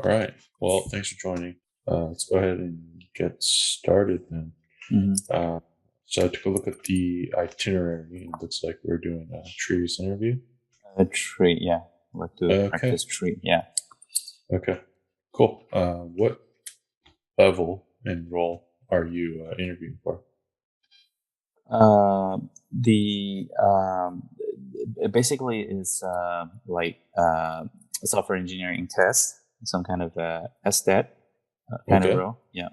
All right. Well, thanks for joining. Let's go ahead and get started then. Mhm. So I took a look at the itinerary, and it looks like we're doing a trees interview. A tree, yeah. Like to Okay. practice tree, yeah. Okay. Cool. What level and role are you interviewing for? The basically is like software engineering test, some kind of SDET kind of Okay. role. Yeah,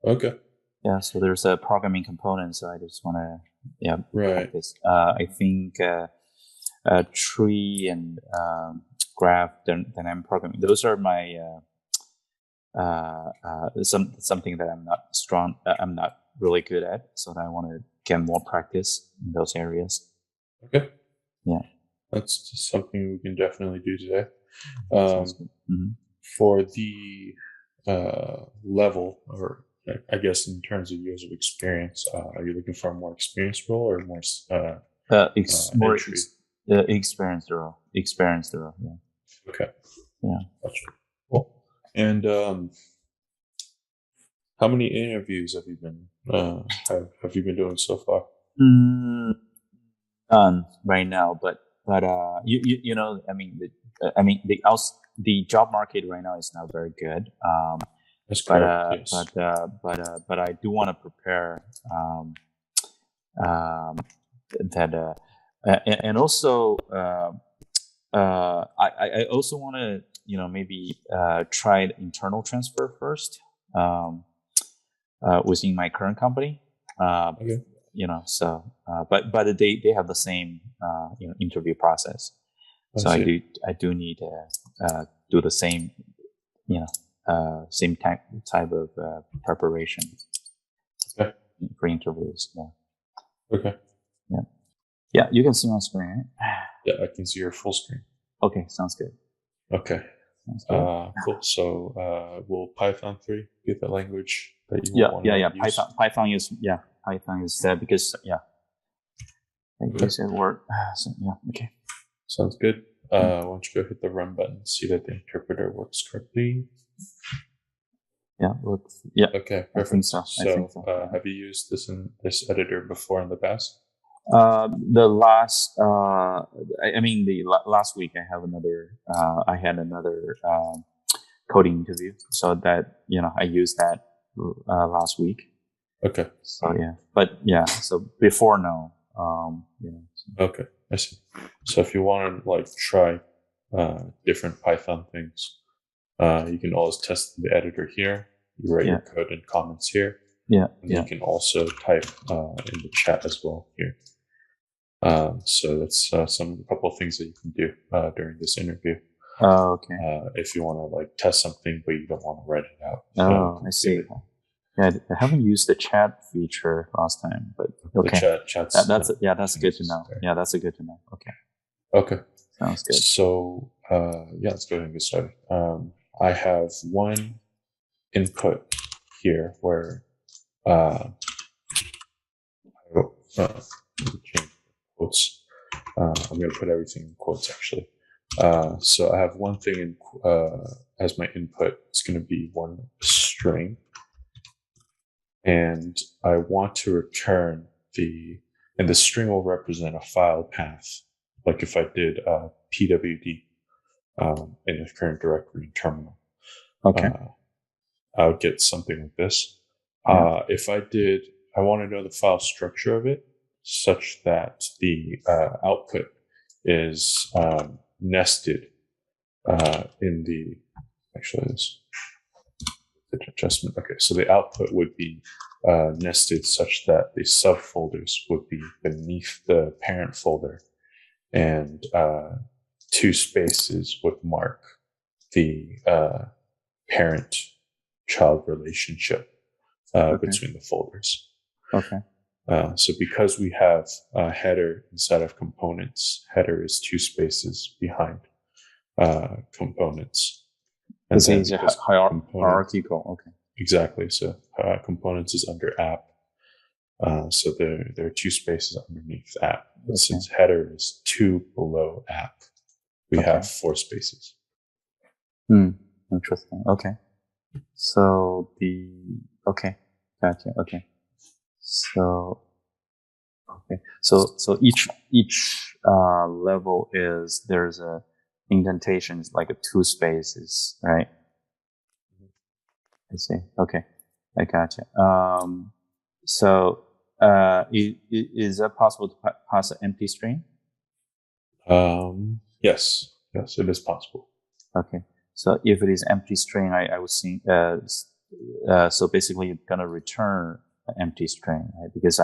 Okay. yeah. So there's a programming component. So I just want to Right. practice. I think tree and graph dynamic programming. Those are my something that I'm not strong. I'm not really good at. So I want to get more practice in those areas. Okay. Yeah. That's just something we can definitely do today. Sounds good. Mm-hmm. For the level, or I guess in terms of years of experience, are you looking for a more experienced role or more More entry? experienced role. Experienced role. Yeah. Okay. Yeah. Gotcha. Cool. And how many interviews have you been have you been doing so far? None right now, but you know, I mean the job market right now is not very good. That's correct. Yes. But I do want to prepare that and also I also want to maybe try internal transfer first within my current company. Okay. So but they have the same interview process. So I do need to do the same same type of preparation Okay. for interviews. Yeah. Okay. Yeah, you can see my screen, right? Yeah, I can see your full screen. Okay, sounds good. Okay. Sounds good. Cool. So will Python 3 be the language that you want Yeah. to use? Python is because I guess it worked. So yeah, okay. Sounds good. Why don't you go hit the run button, see that the interpreter works correctly. Yeah, looks. Yeah. Okay, perfect. I think so. Have you used this editor before in the past? The last, last week I had another coding interview. So that I used that last week. Okay. So yeah, but yeah. So before no. Okay, I see. So if you want to try different Python things, you can always test the editor here. You write your code and comments here. Yeah. And you can also type in the chat as well here. So that's a couple of things that you can do during this interview. Oh, okay. If you want to test something, but you don't want to write it out. Oh, I see. Yeah, I haven't used the chat feature last time, but okay. The chat's that's good to know. There. Yeah, that's good to know. Okay. Okay. Sounds good. So let's go ahead and get started. I have one input here where change quotes. I'm going to put everything in quotes actually. So I have one thing as my input. It's going to be one string. And I want to return and the string will represent a file path. Like if I did pwd in the current directory terminal. Okay. I would get something like this. If I want to know the file structure of it such that the output is nested in the, actually this adjustment. Okay, so the output would be nested such that the subfolders would be beneath the parent folder, and two spaces would mark the parent-child relationship between the folders. Okay. So because we have a header inside of components, header is two spaces behind components. And then is hierarchical. Okay. Exactly. So components is under app. So there are two spaces underneath app. But since header is 2 below app, we have 4 spaces. Interesting. Okay. So okay, gotcha. Okay. So each level there's a indentation, is like a 2 spaces, right? I see. Okay, I gotcha. So is that possible to pass an empty string? Yes, it is possible. Okay. So if it is empty string, I would think, so basically you're gonna return an empty string, right? Because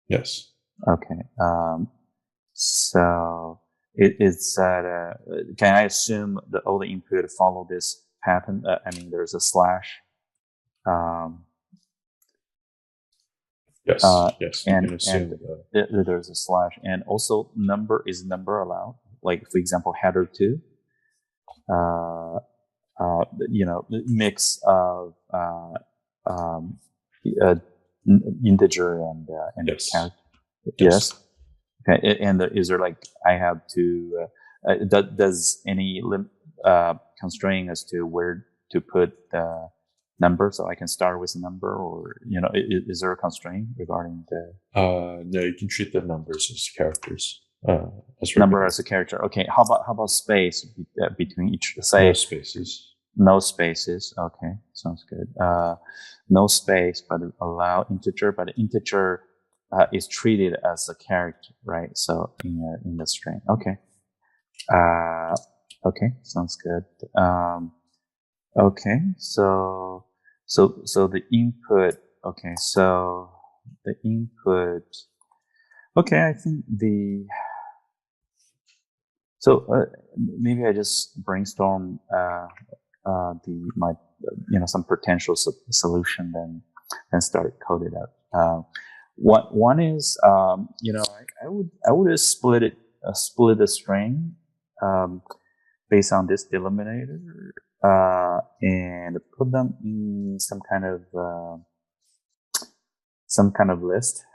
Yes. okay. So it's that, can I assume that all the input follow this pattern? I mean, there's a slash. Yes. Yes. You can assume that. There's a slash, and also is number allowed? Like, for example, header 2. Mix of integer and Yes. character. Yes. Okay. And is there like I have to? Does any constraint as to where to put the number? So I can start with a number, or is there a constraint regarding the? No, you can treat the numbers as characters. Number as a character. Okay. How about space between each? Say no spaces. No spaces. Okay, sounds good. No space, but allow integer. But integer is treated as a character, right? So in the string. Okay. Okay, sounds good. Okay, so the input. Okay, so the input. Okay, I think maybe I just brainstorm some potential solution, then start code it out. One is I would split the string based on this delimiter and put them in some kind of list.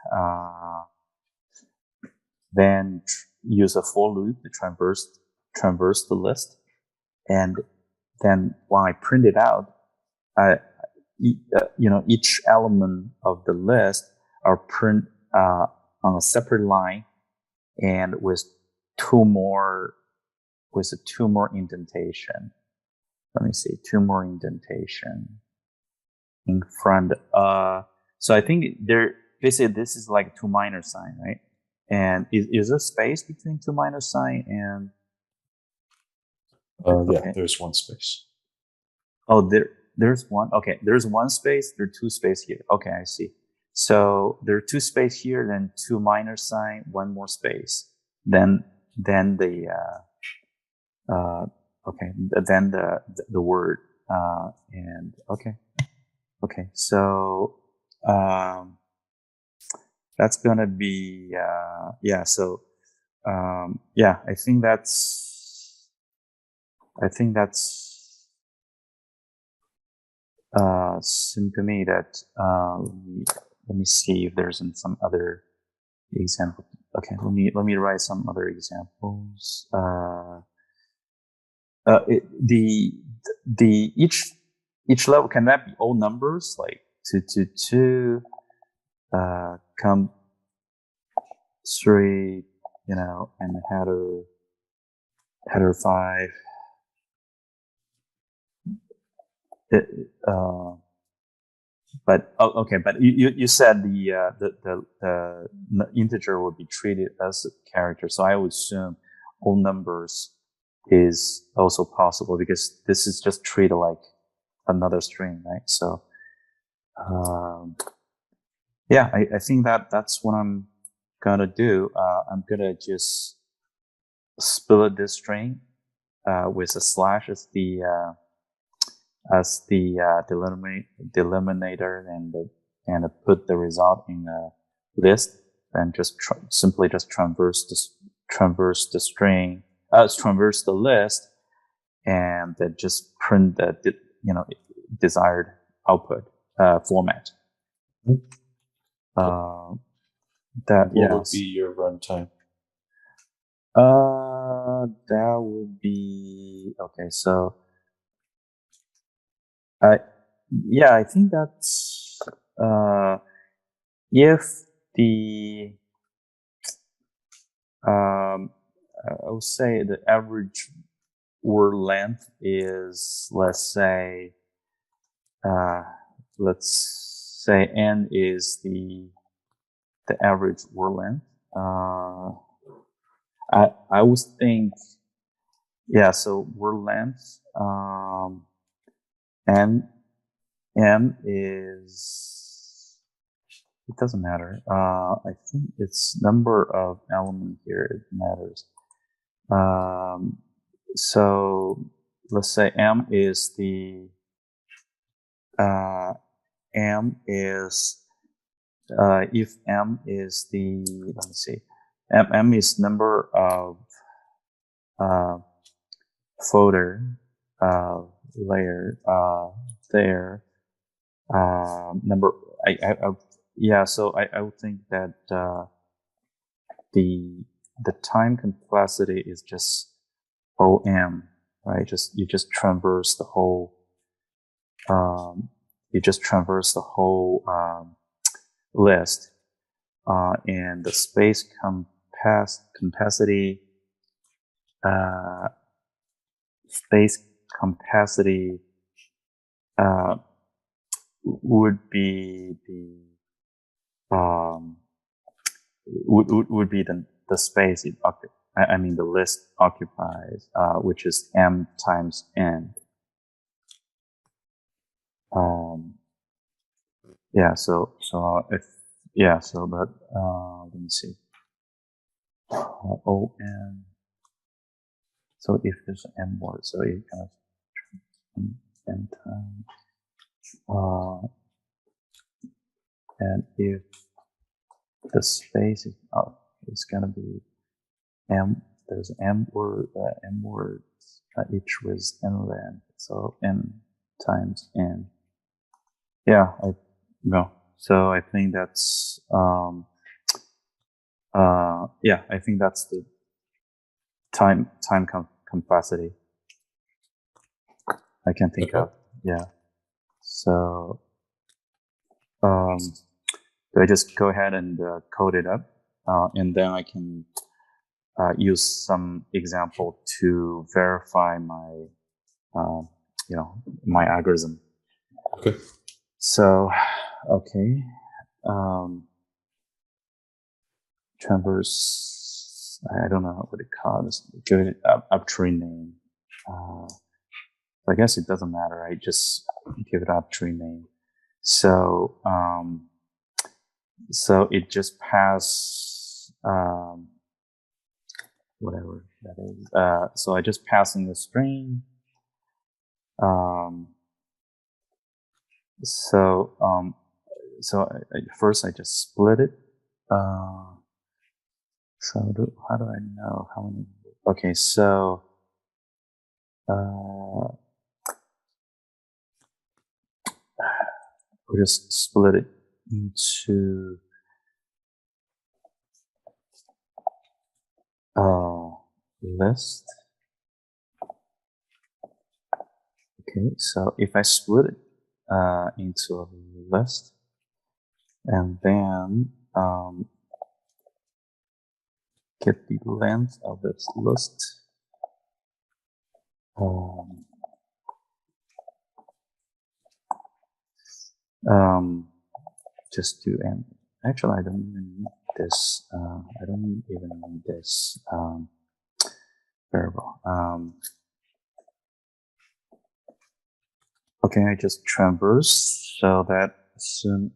Then use a for loop to traverse the list, and then when I print it out, each element of the list are print on a separate line, and with two more indentation. Let me see, 2 more indentation in front. So I think basically this is like 2 minor sign, right? And is there space between 2 minor sign and? Yeah, there's 1 space. Oh, there's one. Okay, there's 1 space. There are 2 space here. Okay, I see. So there are 2 space here, then 2 minor sign, 1 more space. Then the then the word and okay. So that's gonna be So I think that's seemed to me that let me see if there's some other example. Okay, let me write some other examples. Each level, can that be all numbers, like 2 come 3, and header 5. But okay, but you said the integer would be treated as a character, so I would assume all numbers is also possible, because this is just treated like another string, right? So I think that's what I'm gonna do. I'm gonna just split this string with a slash as the delimiter, and put the result in a list, and just simply traverse the string, traverse the list, and then just print the desired output format. What would be your runtime? That would be okay. So Yeah, I think that's if the I would say the average word length is, let's say n is the average word length. I would think, yeah, so word length, n m is, it doesn't matter. I think it's number of element here, it matters. So let's say m is the m is if m is the, let me see, m is number of folder layer there, number I yeah, so I would think that the time complexity is just OM, right? You just traverse the whole list, and the space capacity would be the space it I mean the list occupies, which is m times n. Yeah, so if, yeah, so that let me see, O n. So if there's an m word, so it kind of n times, and if the space is up, it's gonna be m. There's m words each with n length, so n times n. Yeah, so I think that's yeah, I think that's the time complexity I can think of. Yeah. So do I just go ahead and code it up, and then I can use some example to verify my my algorithm. Okay. So, okay. Traverse, I don't know what it calls. Give it an arbitrary name. I guess it doesn't matter. I just give it an arbitrary name. So, so it just pass whatever that is. So I just pass in the string. So first I just split it. So how do I know how many? Okay, so we just split it into list. Okay, so if I split it into a list, and then get the length of this list, just do, and actually I don't even need this. I don't even need this variable. Okay, I just traverse so that soon,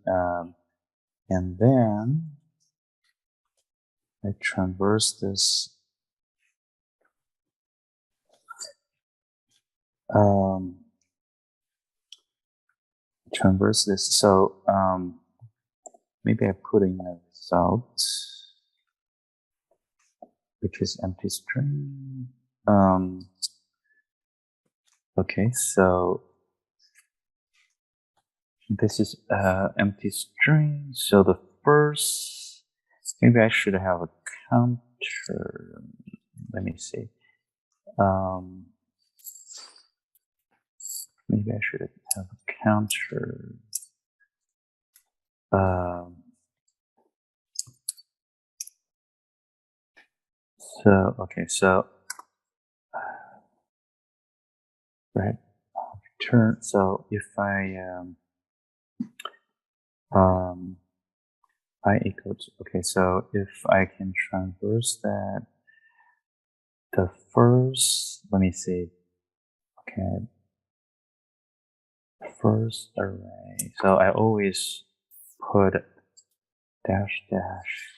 and then I traverse this. Traverse this. So maybe I put in a result, which is empty string. Okay, so this is empty string. So the first, maybe I should have a counter. Let me see. maybe I should have a counter. So, okay, so, right, return. So if I equal to, okay, so if I can traverse that, the first, let me see, okay, first array. So I always put dash dash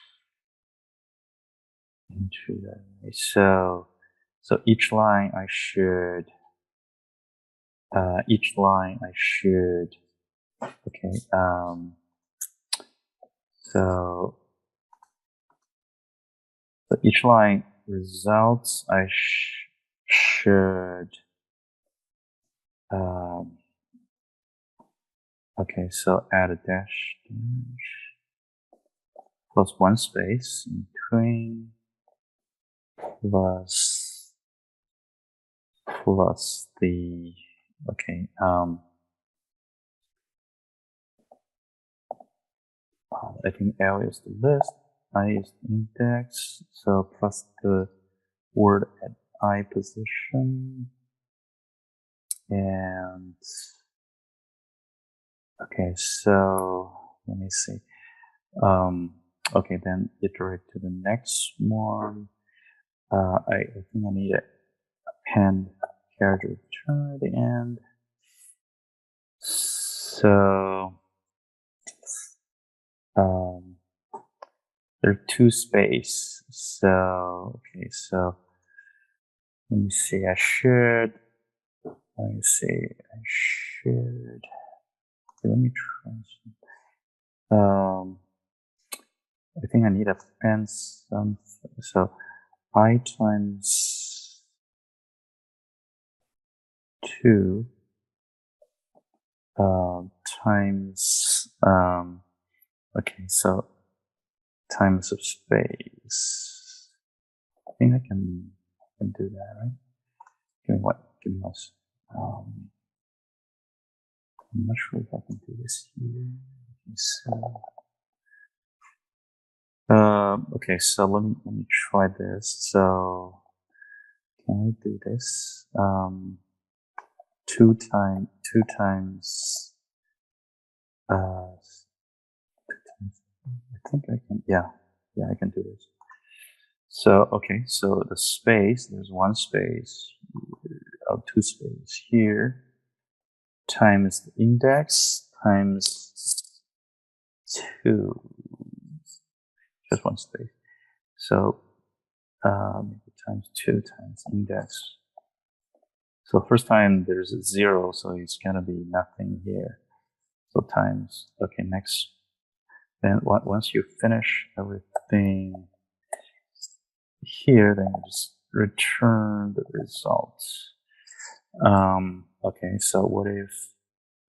into the array. So each line I should, okay, so each line results I should, okay, so add a dash plus one space in between plus the, okay, I think L is the list, I is the index, so plus the word at I position, and okay, so let me see. Okay, then iterate to the next one. I think I need a append character return at the end. So there are two space. So okay, so let me see. I should. Let me see. I should. Let me try some. I think I need a append something. So I times 2 times okay, so times of space. I think I can do that, right? Give me what? Give me this. I'm not sure if I can do this here. So okay, so let me try this. So can I do this? 2 times I think I can, yeah, I can do this. So, okay, so the space, there's one space, two space here, times the index, times 2, just one space. So, times 2 times index. So first time there's a 0, so it's gonna be nothing here. So times, okay, next, then once you finish everything here, then you just return the results. Okay, so what if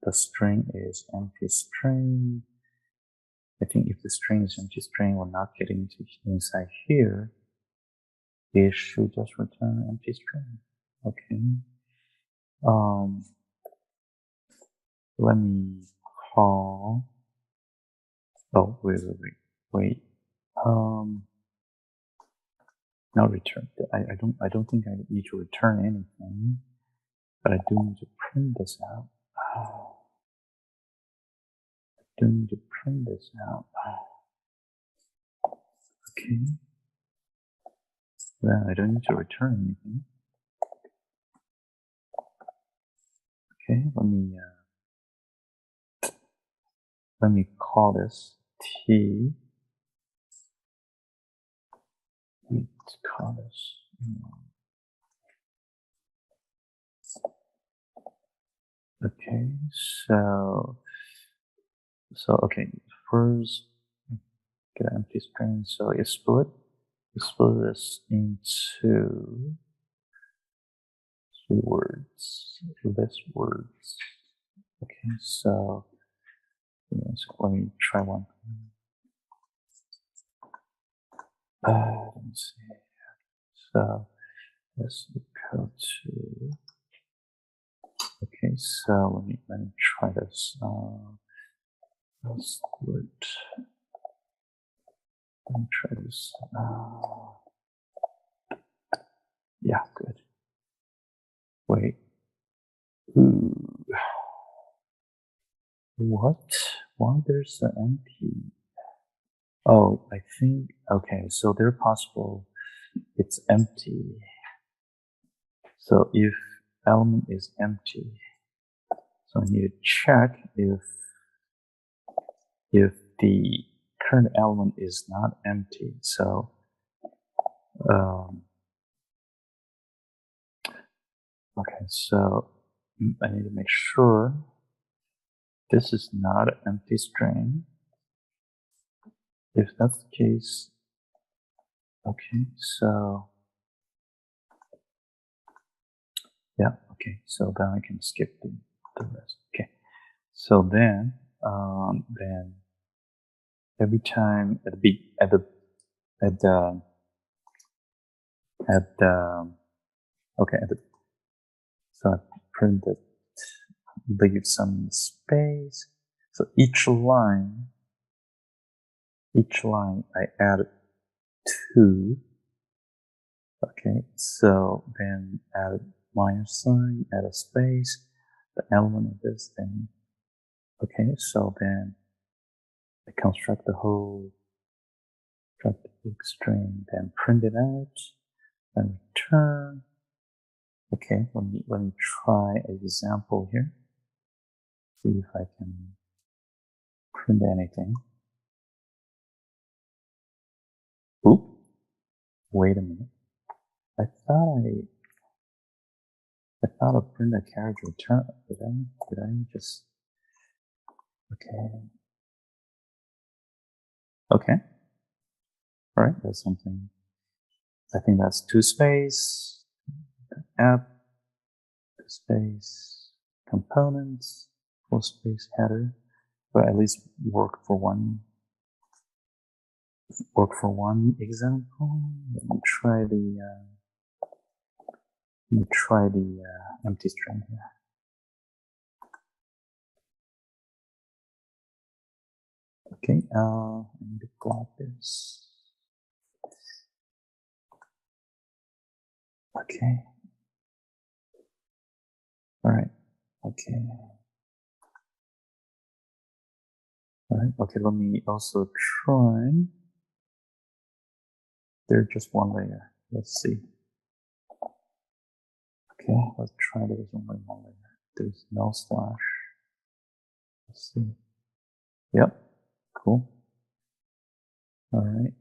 the string is empty string? I think if the string is empty string, we're not getting to inside here. It should just return empty string. Okay. Let me call. Oh, wait. Not return. I don't think I need to return anything, but I do need to print this out. I do need to print this out. Okay. Then I don't need to return anything. Okay, let me call this T. Let's call this. Okay, so okay, first get an empty string. So you split this into 3 words, less words. Okay, so let me try one. Let me see. So let's go to Okay, so let me try this. Split. Let me try this. Yeah, good. Wait. Ooh. What? Why there's an empty? Oh, I think, okay, so they're possible. It's empty. So if element is empty, so I need to check if the current element is not empty. So, okay, so I need to make sure this is not an empty string. If that's the case, okay, so yeah, okay, so then I can skip the rest. Okay, so then every time at the so I printed, leave some space. So each line I add 2. Okay, so then add minus sign, add a space, the element of this thing. Okay, so then I construct the whole big string, then print it out, then return. Okay, let me try an example here. See if I can print anything. Oop, wait a minute. I thought I print a character return. Did I just, okay. Okay. All right, that's something. I think that's 2 space, app, 2 space, components, 4 space header, but at least work for one example. Let me try the empty string here. Okay, I need to plot this. Okay. All right. Okay. All right. Okay. Let me also try. There's just one layer. Let's see. Okay. Let's try there's only one layer. There's no slash. Let's see. Yep. Cool. All right.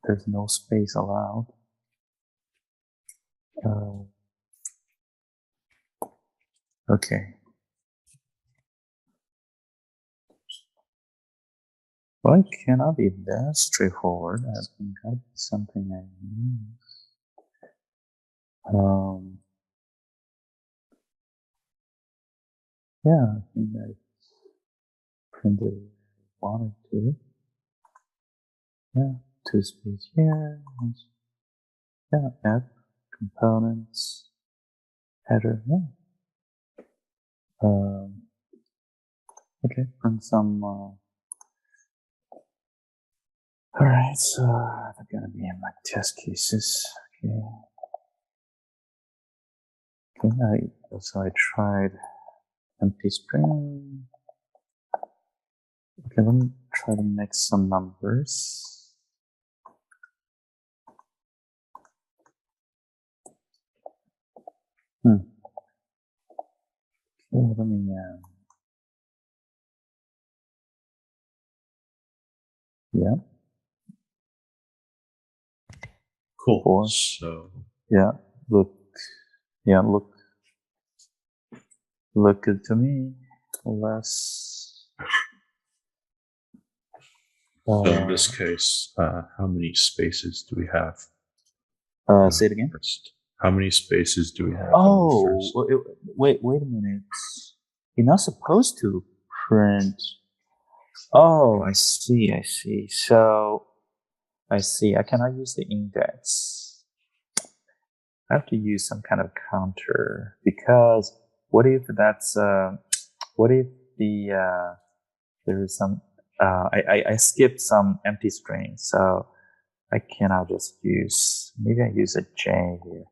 There's no space allowed. Okay. Well, it cannot be that straightforward. I think that'd be something I use. Yeah, I think I printed wanted to. Yeah, 2 space here. Yeah, add components, header. Yeah. Okay, print some. All right, so they're gonna be in my test cases. Okay. Okay, so I tried empty string. Okay, let me try to mix some numbers. Okay, let me. Yeah. Cool. 4. So yeah, look good to me. Less. so in this case, how many spaces do we have? Say it again. First. How many spaces do we have? Oh, wait a minute. You're not supposed to print. Oh, I see. So I see. I cannot use the index. I have to use some kind of counter, because what if that's what if there is some I skipped some empty string, so I cannot just use, maybe I use a J here.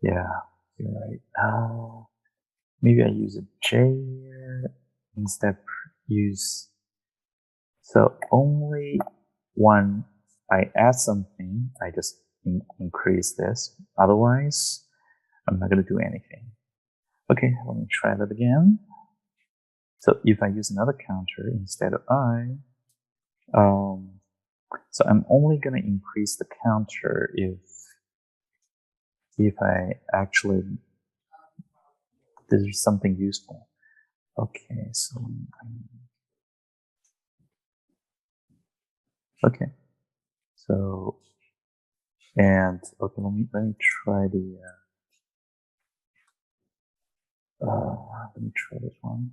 Yeah, you're right. Maybe I use a J here instead use, so only when I add something, I just increase this. Otherwise, I'm not going to do anything. Okay, let me try that again. So if I use another counter instead of I, so I'm only going to increase the counter if I actually, there's something useful. Okay, so okay, so, and okay, let me try the let me try this one.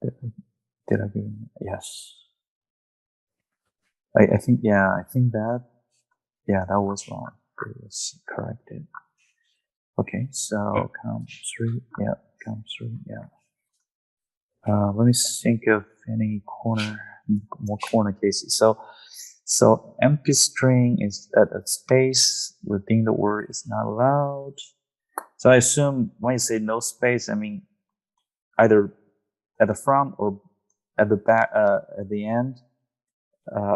Did I do? Yes. I think, yeah, I think that, yeah, that was wrong. It was corrected. Okay, so count 3, yeah, count 3, yeah. Let me think of any more corner cases. So empty string is at a space within the word is not allowed. So I assume when you say no space, I mean either at the front or at the back, at the end,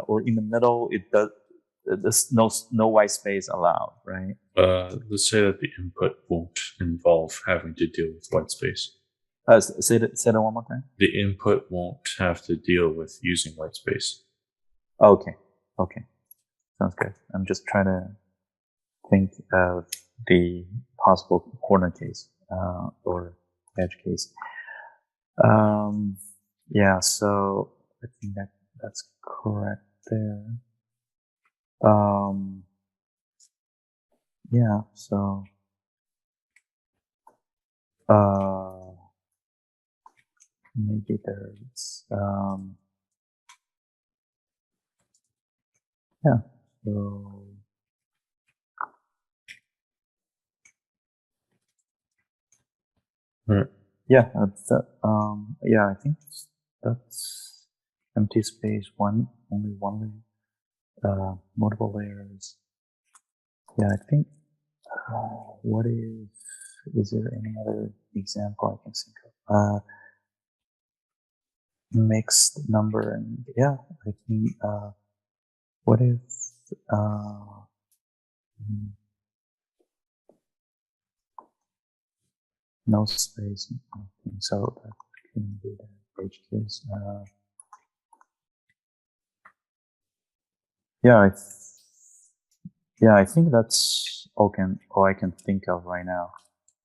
or in the middle. It does. There's no white space allowed, right? Let's say that the input won't involve having to deal with white space. Say that one more time. The input won't have to deal with using white space. Okay. Sounds good. I'm just trying to think of the possible corner case, or edge case. Yeah, so I think that's correct there. Yeah, so, maybe there's, yeah, so, Right. yeah, yeah, I think that's empty space, only one layer, multiple layers. Yeah, I think, what is there any other example I can think of? Mixed number, and yeah, I think, what if, no space? So that couldn't be the edge case. Yeah, I think that's all I can think of right now.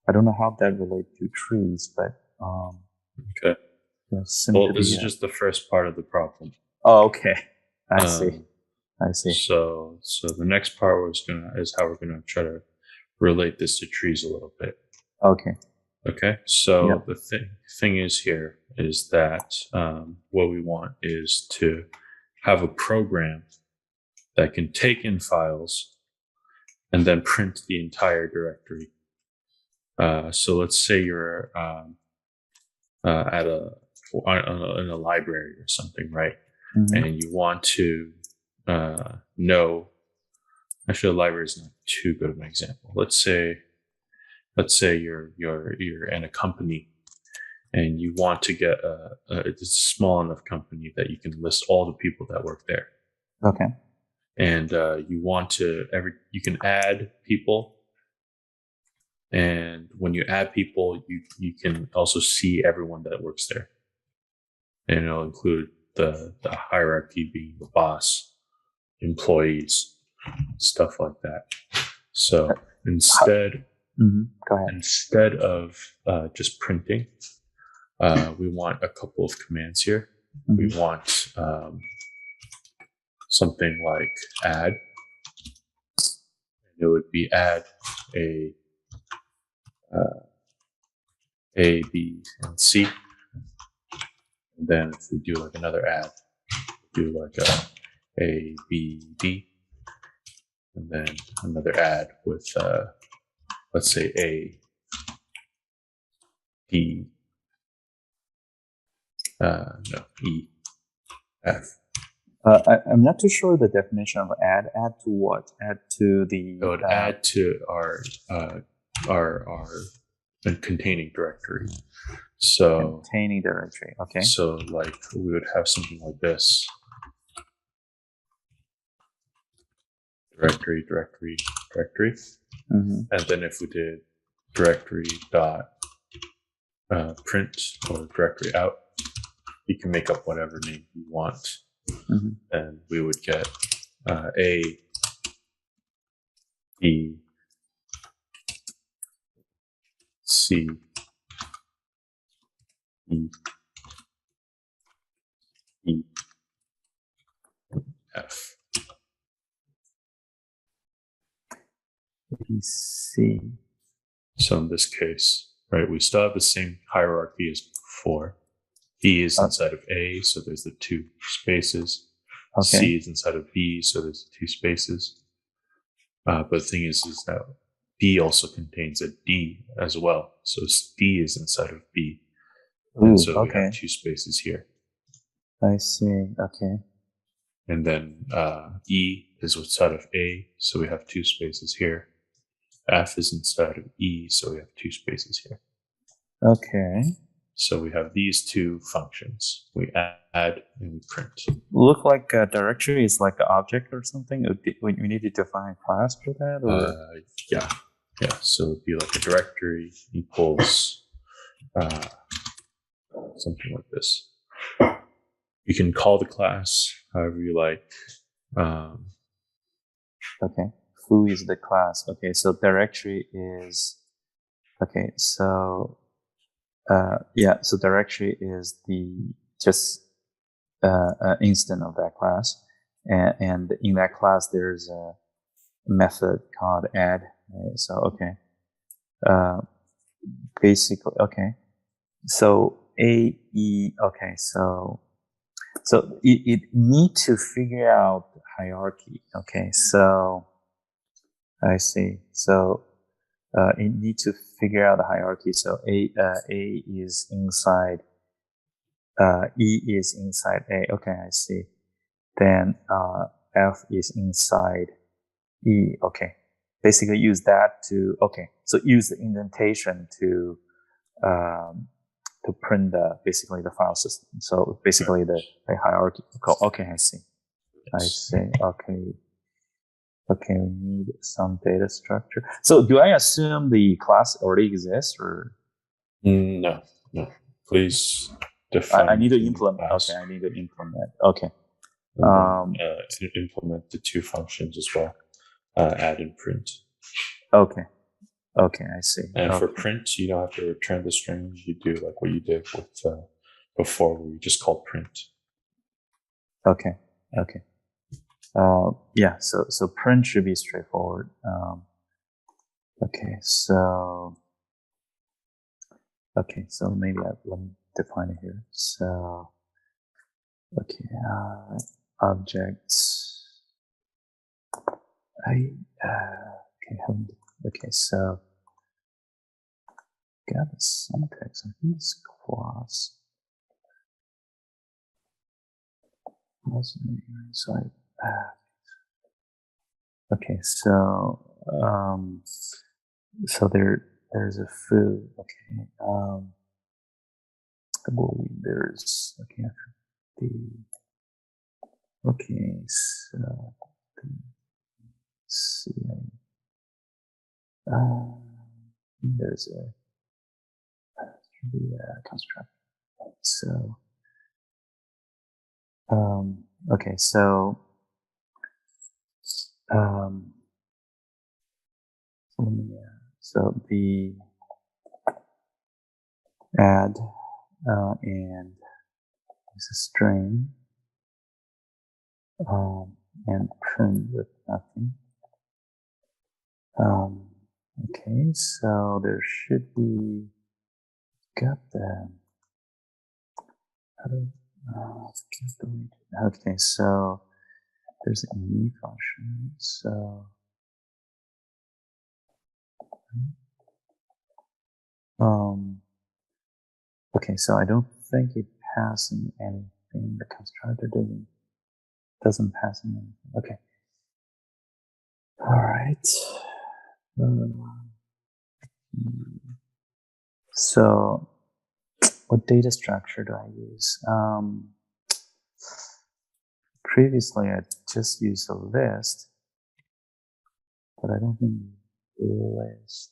I don't know how that relates to trees, but Okay. yeah, Well, this is just the first part of the problem. Oh, okay. I see. So the next part is how we're gonna try to relate this to trees a little bit. Okay. Okay. So Yeah. the thing is here is that what we want is to have a program that can take in files and then print the entire directory. So let's say you're in a library or something, right? Mm-hmm. And you want to know. Actually, a library is not too good of an example. Let's say you're in a company and you want to get it's a small enough company that you can list all the people that work there. Okay. And you want to you can add people, and when you add people, you can also see everyone that works there, and it'll include the hierarchy being the boss, employees, stuff like that. So instead, Go ahead. Instead of just printing, we want a couple of commands here. We want something like add. It would be add A, B, and C. And then if we do like another add, do like A, B, D. and then another add with, let's say A, D, no, E, F. I'm not too sure the definition of add. Add to what? Add to the. It would add to our containing directory. So containing directory. Okay. So like we would have something like this: directory, directory, directory, and then if we did directory dot print or directory out, you can make up whatever name you want, and we would get A, B, C, E, E, F. C. So in this case, right, we still have the same hierarchy as before. B is inside of A, so there's the 2 spaces. Okay. C is inside of B, so there's the 2 spaces. But the thing is that B also contains a D as well. So D is inside of B. And so we have 2 spaces here. I see. Okay. And then E is inside of A, so we have 2 spaces here. F is inside of E, so we have 2 spaces here. Okay. So we have these 2 functions. We add and we print. Look like a directory is like an object or something. We need to define a class for that, or yeah. So it'd be like a directory equals something like this. You can call the class however you like. Okay. Foo is the class. Okay. So directory is okay. So so directory is the just instant of that class, and in that class there's a method called add. Right? So okay, basically okay. So AE. Okay, so it need to figure out the hierarchy. Okay, so I see. So it need to figure out the hierarchy. So A is inside, E is inside A. Okay, I see. Then F is inside E. Okay, basically use that to So use the indentation to print basically the file system. So basically the hierarchical. Okay, I see. I see. Okay, we need some data structure. So do I assume the class already exists, or? No. Please define. I need to implement. Class. Okay, I need to implement. Okay. Implement the 2 functions as well, add and print. Okay, I see. And for print, you don't have to return the string. You do like what you did with before, where you just called print. Okay. Yeah, so print should be straightforward. So maybe let me define it here. So, objects. So got the syntax of this class. So there's a foo. Okay. I believe there's so there's a construct. So so the add and is a string and print with nothing. So there should be so there's an e function. So Okay, so I don't think it passes anything. The constructor doesn't pass anything. Okay. All right. So, what data structure do I use? Previously, I just used a list, but I don't think list.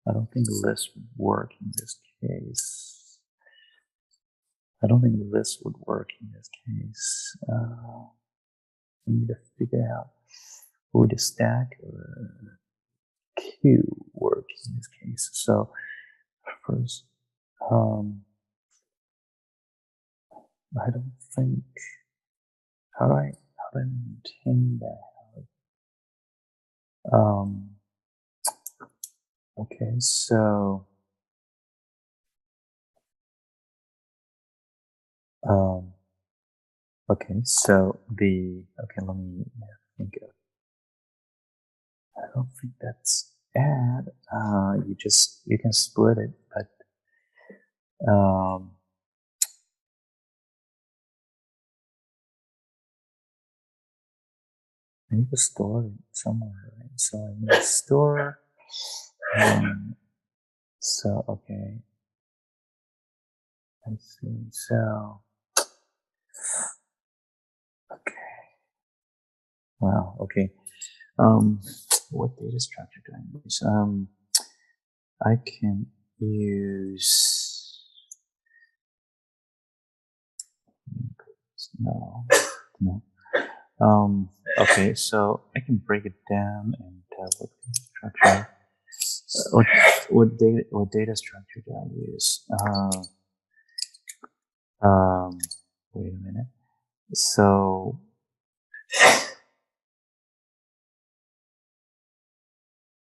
I don't think list would work in this case. I don't think list would work in this case. I need to figure out would a stack or queue work in this case. So first, I don't think how do I maintain that? Okay, so okay, so let me think of. I don't think that's add. You can split it, but I need to store it somewhere, right? So I need to store. So okay, I see. So okay, wow. Okay. What data structure do I use? I can use no. Okay, so I can break it down and what data structure. What data structure do I use? Wait a minute. So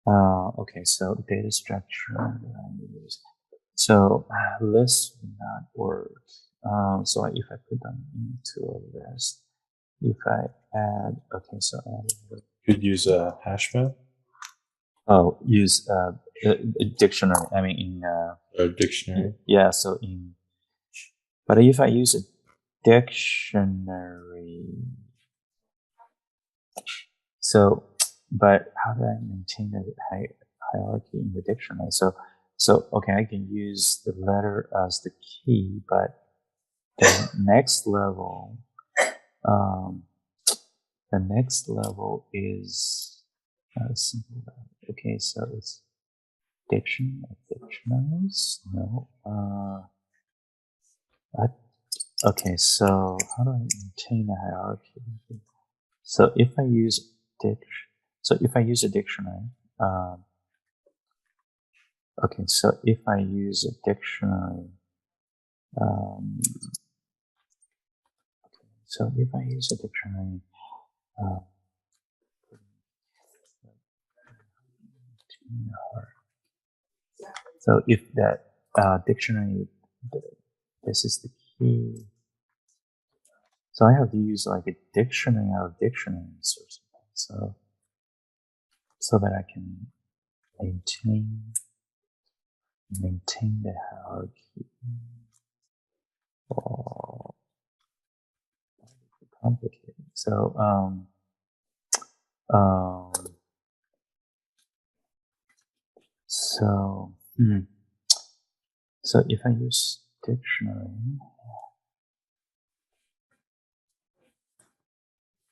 okay, so data structure that I use. So lists will not work. So if I put them into a list, if I add, okay, so add. Could use a hash map. Oh, use a dictionary. I mean, in a dictionary. Yeah, so but if I use a dictionary, so, but how do I maintain the hierarchy in the dictionary? So okay, I can use the letter as the key, but the next level, is simple. Okay, so it's dictionaries. No. Okay, so how do I maintain a hierarchy? So if I use a dictionary, okay, so if I use a dictionary, so if I use a dictionary, so if that dictionary, this is the key. So I have to use like a dictionary out of dictionaries or something. So that I can maintain the hierarchy. Oh, complicated. So so if I use dictionary,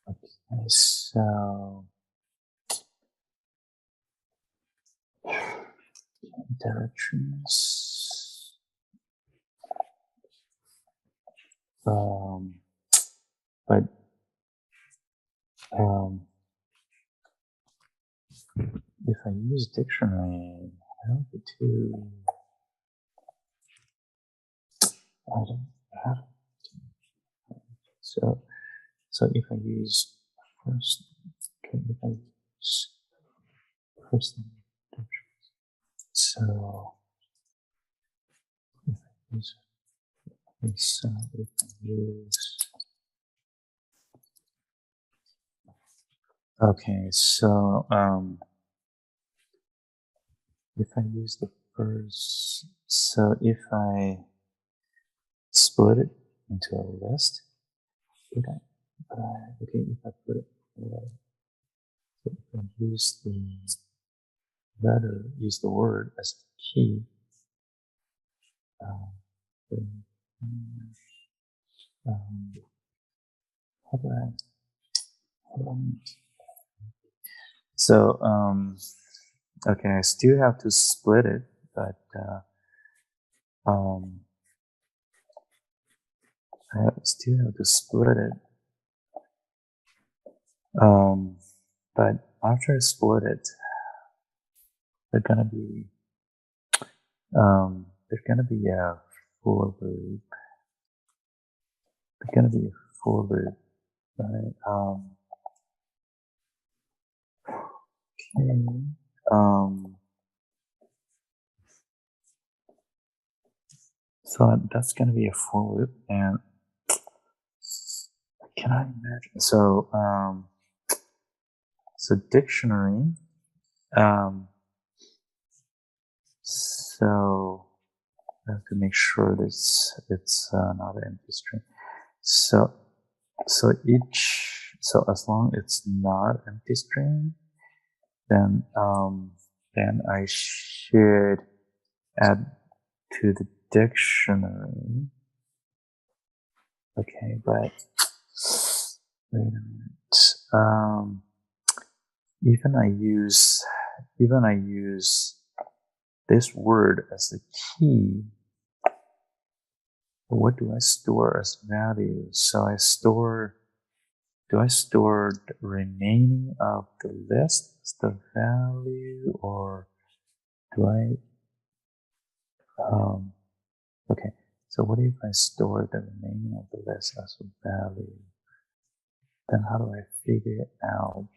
okay, so directions, but if I use dictionary, I don't get to. I don't have. So if I use first, okay, if I use first name, so if I use this, if I use, okay, so if I use the first, so if I split it into a list, okay, if I put it, so if I use use the word as the key, then, how do I, so, okay, I still have to split it, but, I still have to split it. But after I split it, there's gonna be a for loop. There's gonna be a for loop, right? Okay. So that's gonna be a for loop, and can I imagine? So, so dictionary. So I have to make sure that it's not an empty string. So as long as it's not empty string, then I should add to the dictionary. Okay, but wait a minute. Even I use this word as the key. What do I store as value? So do I store the remaining of the list as the value, or do I, okay, so what if I store the remaining of the list as a value? Then how do I figure out?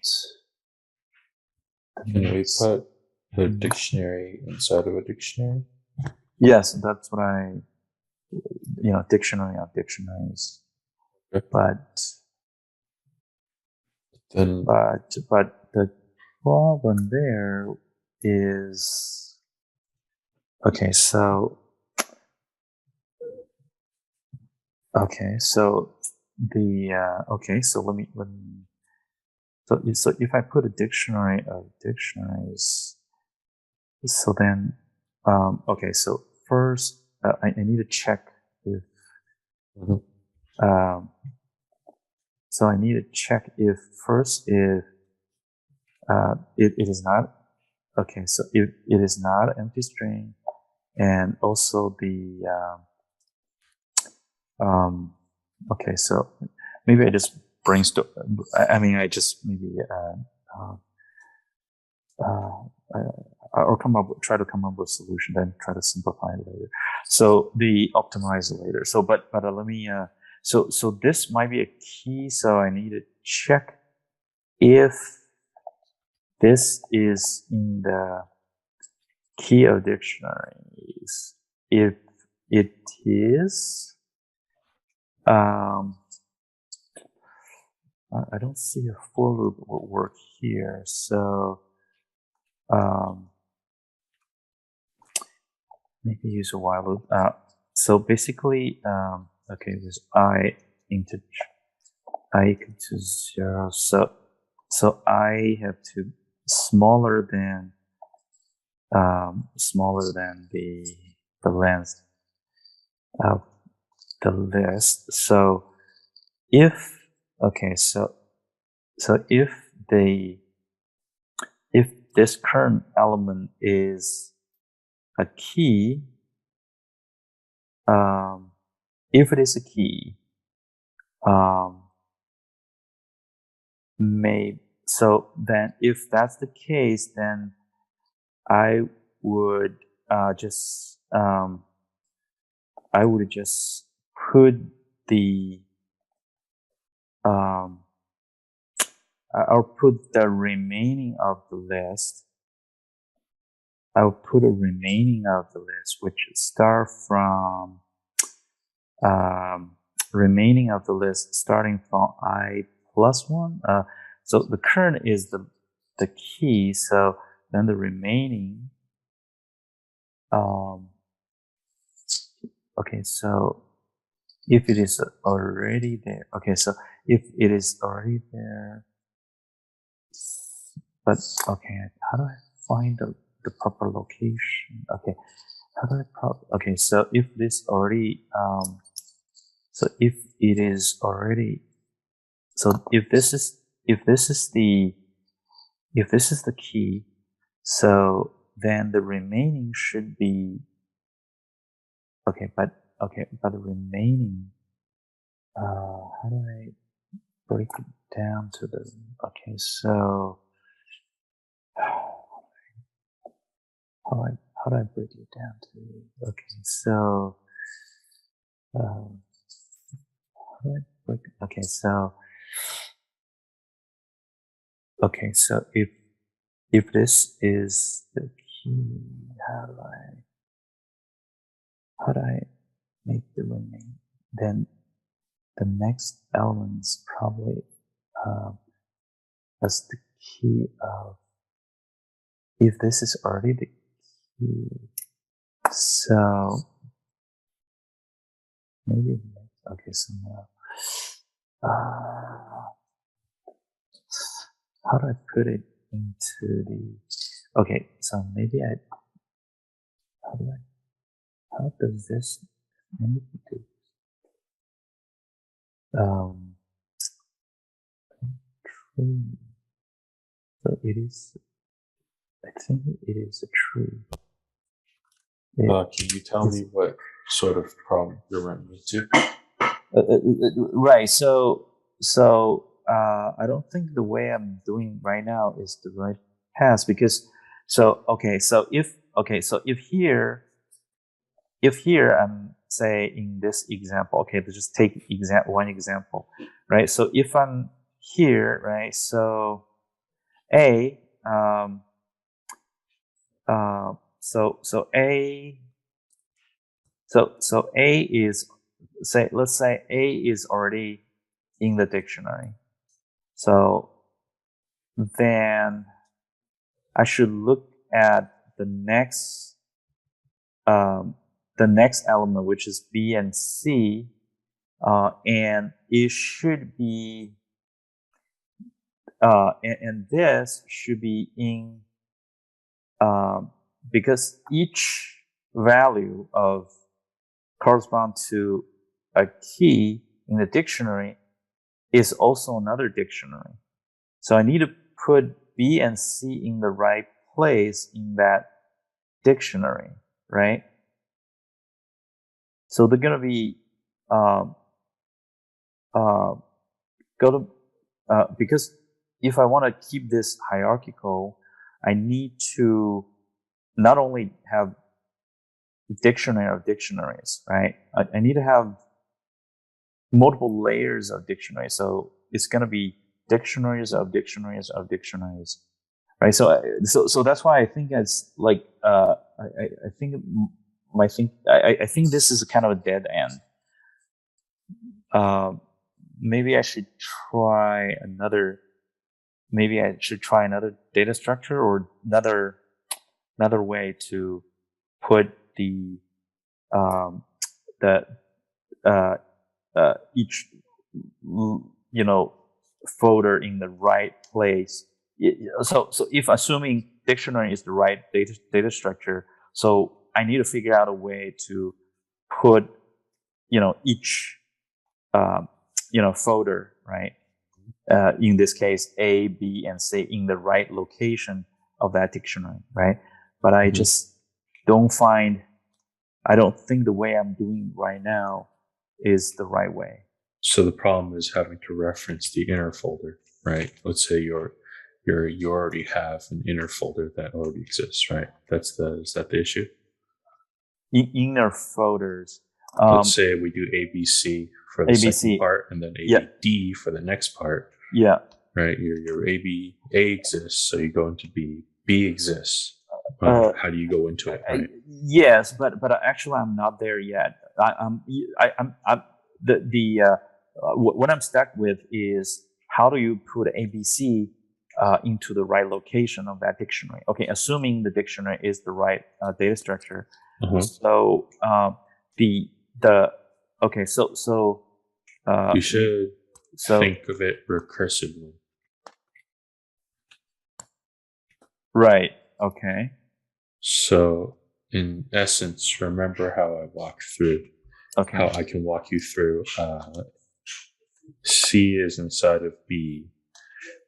Can we put a dictionary inside of a dictionary? Yes, that's what dictionary of dictionaries. Okay. But the problem there is, okay, so so if I put a dictionary of dictionaries, so then, okay, so first, I need to check if, so I need to check if it is not, okay, so if it is not an empty string, and also the, okay, so maybe I just brainstorm, I just maybe, or try to come up with a solution, then try to simplify it later. So the optimize later. So, but let me, so this might be a key. So I need to check if this is in the key of dictionaries. If it is, I don't see a for loop will work here. So, maybe use a while loop. So basically, okay, this I equal to 0. So I have to smaller than the length of the list. So if, okay, so if this current element is a key, if it is a key, so then if that's the case, then I would just put the I'll put the remaining of the list. I'll put a remaining of the list, which start from remaining of the list starting from I plus 1. So the current is the key. So then the remaining Okay, so if it is already there, okay, so if it is already there, but okay, how do I find the proper location? Okay, how do I okay, so if this already, so if it is already, so if this is the key, so then the remaining should be but the remaining, how do I break it down to the, okay, so how do I break it down to, okay, so how do I break, okay, so if this is the key, how do I make the remaining, then the next element is probably as the key of, if this is already the key, so maybe, okay, so now, how do I put it into the, okay, so maybe how does this, maybe do, true, so it is, I think it is a true. Can you tell me what sort of problem you're running into? Right. So I don't think the way I'm doing right now is the right path, because if here I'm, say, in this example, okay, let's just take one example, right? So if I'm here, right, so A, so A is, let's say A is already in the dictionary. So then I should look at the next element, which is B and C, and it should be, and this should be in, because each value of correspond to a key in the dictionary is also another dictionary. So I need to put B and C in the right place in that dictionary, right? So they're going to be because if I want to keep this hierarchical, I need to not only have dictionary of dictionaries, right? I need to have multiple layers of dictionary. So it's going to be dictionaries of dictionaries of dictionaries, right? So that's why I think it's like, I think I think this is kind of a dead end. Maybe I should try another data structure, or another way to put the each folder in the right place. So if assuming dictionary is the right data structure, so I need to figure out a way to put each folder, right, in this case A, B, and C, in the right location of that dictionary, right? But I just I don't think the way I'm doing right now is the right way. So the problem is having to reference the inner folder, right? Let's say you already have an inner folder that already exists, right? Is that the issue? Inner folders. Let's say we do ABC for the second part, and then ABD for the next part. Yeah. Right. Your A exists, so you go into B. B exists. How do you go into it? Right? Yes, but actually I'm not there yet. What I'm stuck with is, how do you put ABC into the right location of that dictionary. Okay, assuming the dictionary is the right data structure. So you should think of it recursively. Right. Okay. So in essence, remember how I walked through. Okay. How I can walk you through. C is inside of B.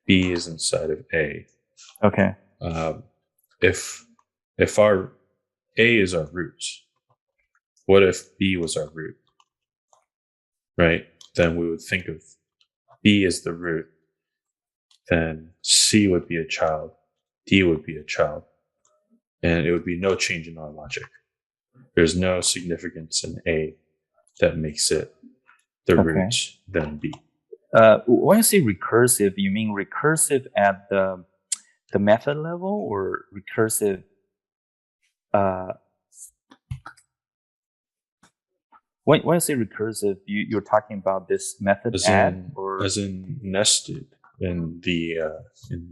B is inside of A. Okay. If our A is our root, what if B was our root? Right? Then we would think of B as the root. Then C would be a child. D would be a child. And it would be no change in our logic. There's no significance in A that makes it the root than B. When you say recursive, you mean recursive at the method level, or recursive? When you say recursive, you're talking about this method as in nested in the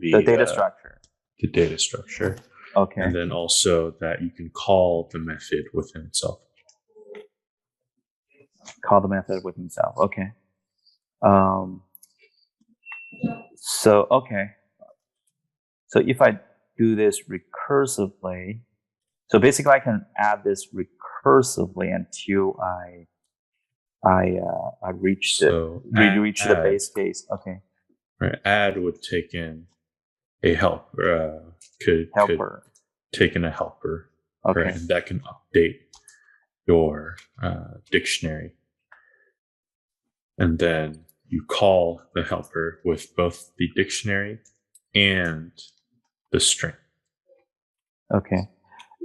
data structure. The data structure. Okay. And then also that you can call the method within itself. Call the method within itself. Okay. So if I do this recursively, so basically I can add this recursively until I reach the base case. Okay. Right. Add would take in a helper. Could take in a helper. Okay. Right? And that can update your dictionary. And then you call the helper with both the dictionary and the string. Okay.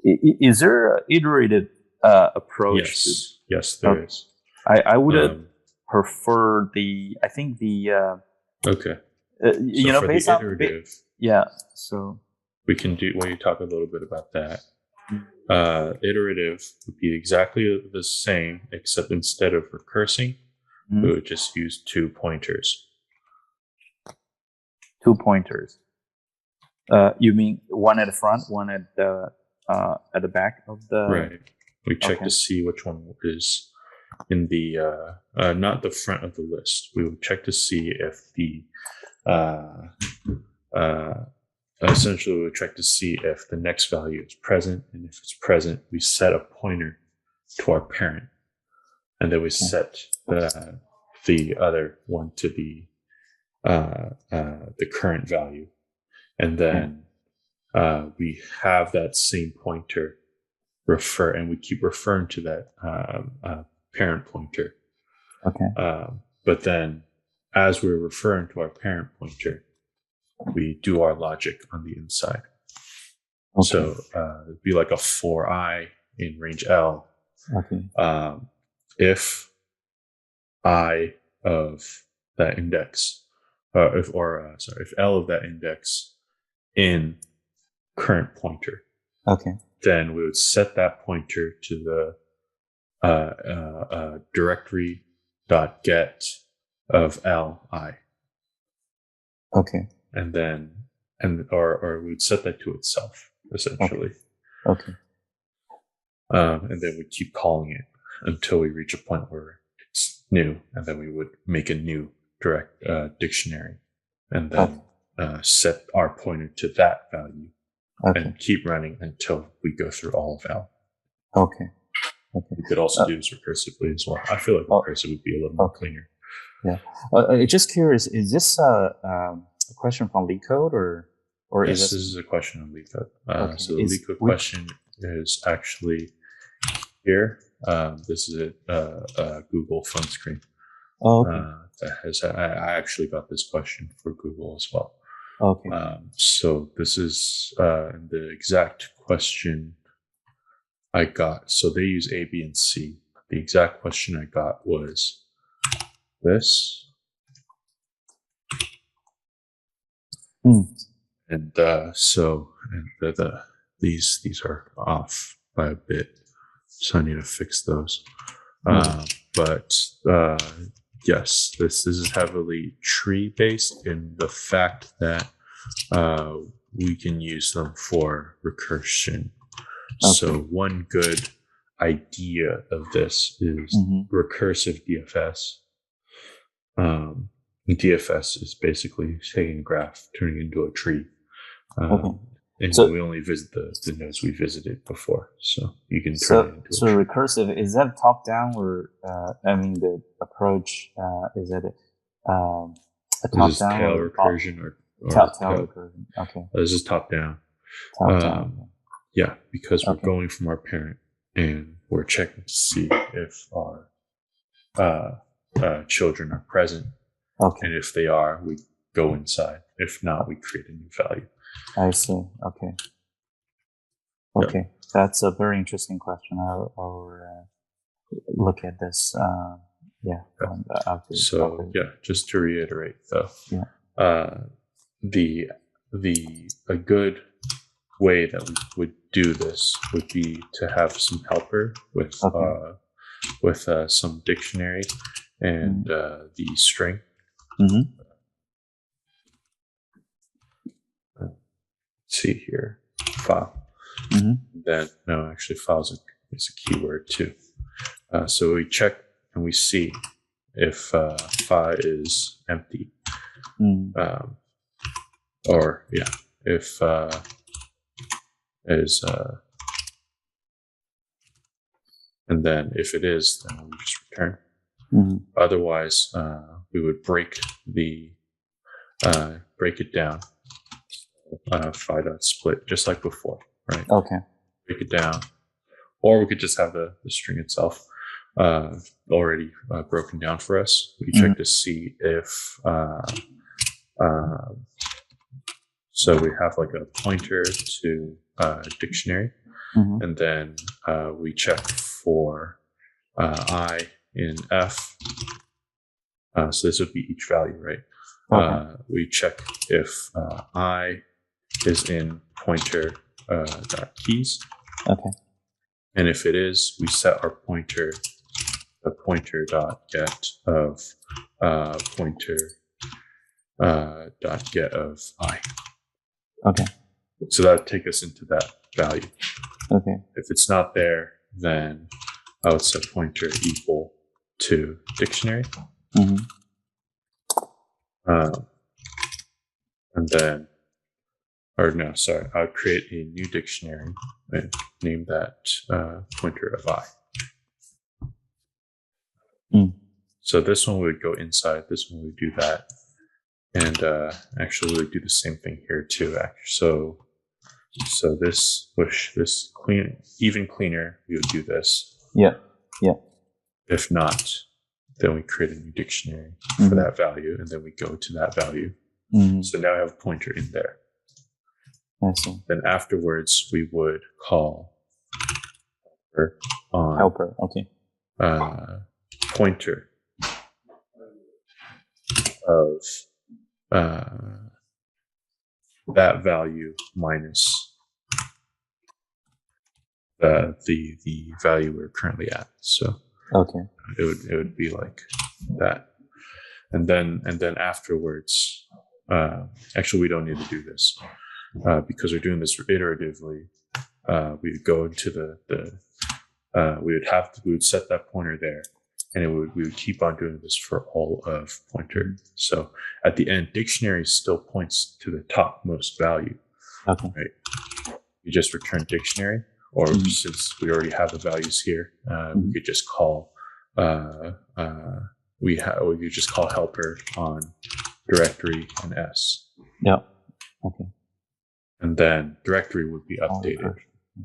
Is there an iterative approach? Yes, there is. I would prefer I think okay. Based on iterative. So we can talk a little bit about that. Iterative would be exactly the same, except instead of recursing, we would just use 2 pointers. 2 pointers. You mean one at the front, one at the back of the? Right. We check to see which one is in the not the front of the list. We would check to see if the essentially we would check to see if the next value is present, and if it's present, we set a pointer to our parent, and then we set the other one to be the current value, and then we have that same pointer and we keep referring to that parent pointer. Okay. But then, as we're referring to our parent pointer, we do our logic on the inside. Okay. So it'd be like a for I in range L. Okay. If I of that index, if L of that index in current pointer. Okay. Then we would set that pointer to the directory.get of Li. Okay. And then, or we'd set that to itself, essentially. Okay. And then we keep calling it until we reach a point where it's new, and then we would make a new direct dictionary, and then set our pointer to that value. Okay. And keep running until we go through all of L. Okay. We could also do this recursively as well. I feel like recursive would be a little more cleaner. Yeah. Just curious, is this a question from LeetCode or yes, this is a question on LeetCode. So the LeetCode question is actually here. This is a Google phone screen. I actually got this question for Google as well. Okay. So this is the exact question I got. So they use A, B, and C. The exact question I got was this. And these are off by a bit, so I need to fix those. But yes, this is heavily tree based in the fact that we can use them for recursion. Okay. So one good idea of this is recursive DFS. DFS is basically taking a graph, turning it into a tree. And So- we only visit the nodes we visited before. So you can turn it So, into a so tree. recursive, is that top down or, the approach, is it a This top is down tail or recursion or tail tail. recursion? Okay. This is top down. Top down. Yeah, because we're Okay. going from our parent and we're checking to see if our children are present. Okay. And if they are, we go inside. If not, we create a new value. I see. Okay. Okay. That's a very interesting question. I'll look at this. So just to reiterate though, a good way that we would do this would be to have some helper with some dictionary and the string. Let's see here, file. Then files is a keyword too. So we check and we see if file is empty, if is and then if it is, then we just return. Otherwise, we would break it down. Phi.split, just like before, right? Okay. Break it down, or we could just have the string itself already broken down for us. We check to see if so we have like a pointer to dictionary, and then we check for I in F. So this would be each value, right? We check if I is in pointer dot keys. Okay. And if it is, we set our pointer the pointer dot get of pointer dot get of I. Okay. So that would take us into that value. Okay. If it's not there, then I would set pointer equal to dictionary. And then, I'll create a new dictionary and name that pointer of I. So this one would go inside, this one would do that. And actually we would do the same thing here too. So this clean, even cleaner, we would do this. Yeah. If not, then we create a new dictionary for that value, and then we go to that value. So now I have a pointer in there. I see. Then afterwards, we would call helper. Okay. Pointer of that value minus the value we're currently at. So it would be like that, and then afterwards, actually we don't need to do this because we're doing this iteratively. We would go into we would set that pointer there, and we would keep on doing this for all of pointer. So at the end, dictionary still points to the topmost value. Okay. Right. You just return dictionary, or since we already have the values here, we could just call we could just call helper on directory and S. Yeah. Okay. And then directory would be updated,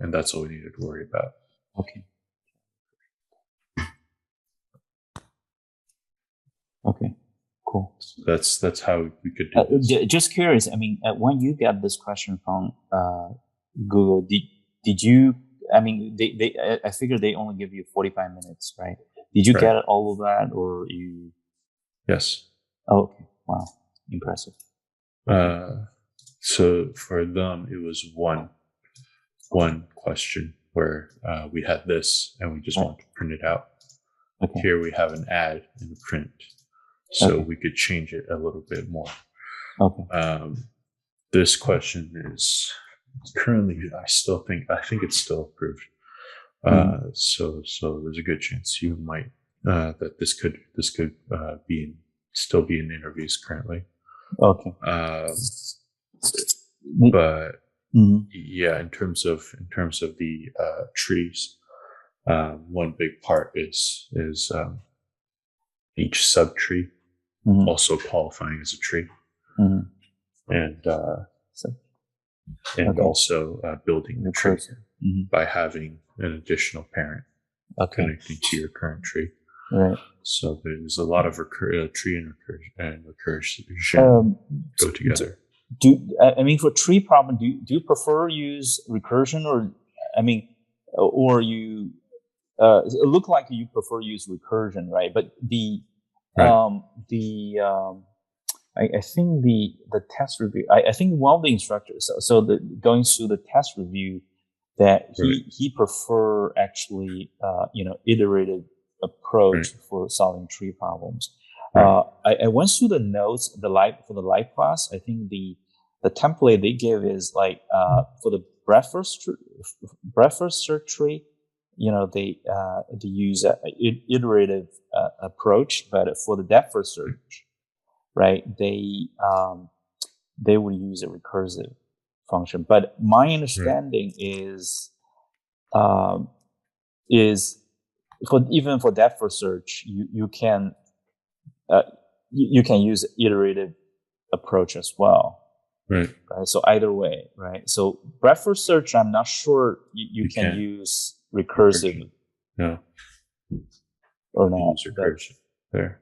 and that's all we needed to worry about. Okay. Okay. Cool. That's how we could do this. Just curious. I mean, when you got this question from Google, did you? I mean, I figured they only give you 45 minutes, right? Did you get all of that, or you? Yes. Oh, okay. Wow. Impressive. So for them, it was one question where we had this, and we just want to print it out. Okay. Here we have an add and a print, so we could change it a little bit more. Okay. this question is currently, I think it's still approved. So there's a good chance you might that this could still be in interviews currently. Okay. But yeah, in terms of the trees, one big part is each subtree also qualifying as a tree, and also building the tree by having an additional parent connecting to your current tree. Right. So there's a lot of tree and recursion go together. I mean, for tree problem, do you prefer use recursion, or I mean, or you it look like you prefer use recursion, right? But I think the test review. I think one of the instructors, going through the test review, that he prefer actually iterative approach for solving tree problems. I went through the notes for the live class. I think the template they give is like for the breadth first search tree, they use an iterative approach, but for the depth first search, right, they would use a recursive function. But my understanding is even for depth first search, you can use iterative approach as well. Right. So either way, right? So breadth first search, I'm not sure you can use recursive. No. Or not. Use recursion there.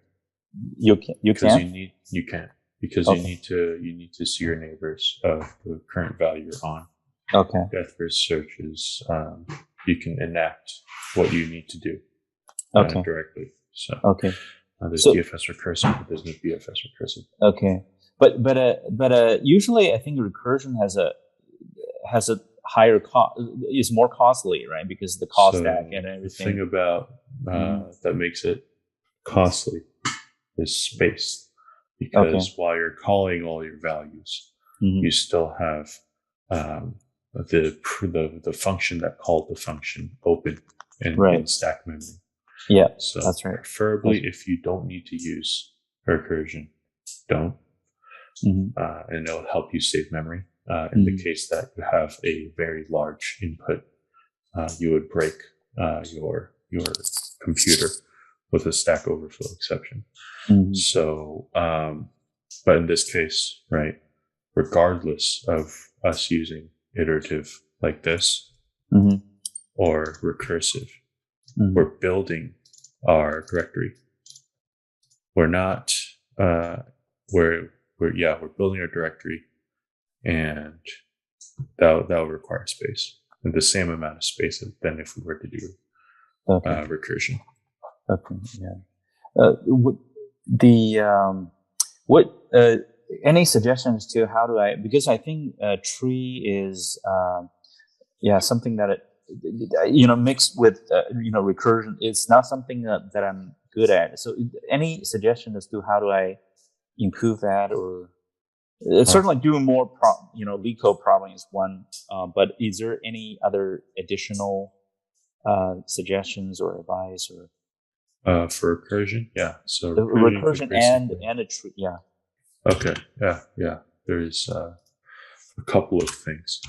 You can. You can't because you need to see your neighbors of the current value you're on. Okay. Depth first search is you can enact what you need to do directly. So there's DFS recursive, but there's no BFS recursive. Okay. But usually I think recursion has a higher cost, is more costly, right? Because the cost stack and everything. The thing about that makes it costly is space, because while you're calling all your values, you still have the function that called the function open in stack memory. Yeah, so that's right. Preferably, if you don't need to use recursion, don't. And it'll help you save memory. In the case that you have a very large input, you would break your computer with a Stack Overflow exception. So, but in this case, right, regardless of us using iterative like this or recursive, we're building our directory. We're not. We're building our directory, and that will require space, and the same amount of space than if we were to do recursion. Okay. Yeah. Any suggestions to how do I? Because I think tree is something that mixed with recursion. It's not something that I'm good at. So any suggestion as to how do I improve that, or certainly doing more lead code problem is one, but is there any other additional suggestions or advice or for recursion? Yeah, so recursion and a tree. Yeah. Okay. Yeah. There's a couple of things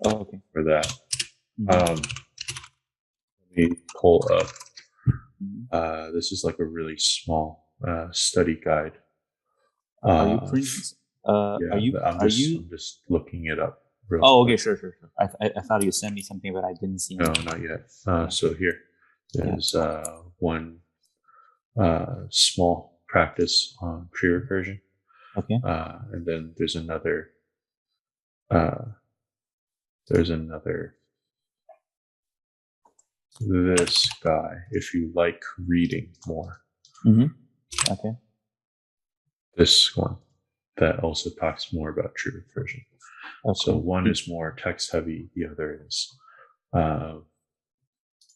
for that. Let me pull up. This is like a really small study guide. Are you printing? I'm just looking it up. Okay, sure. I thought you sent me something, but I didn't see it. No, not yet. So here is one small practice on tree recursion. Okay. And then there's another. This guy, if you like reading more. Okay. This one that also talks more about tree recursion. Okay. So one is more text heavy, the other is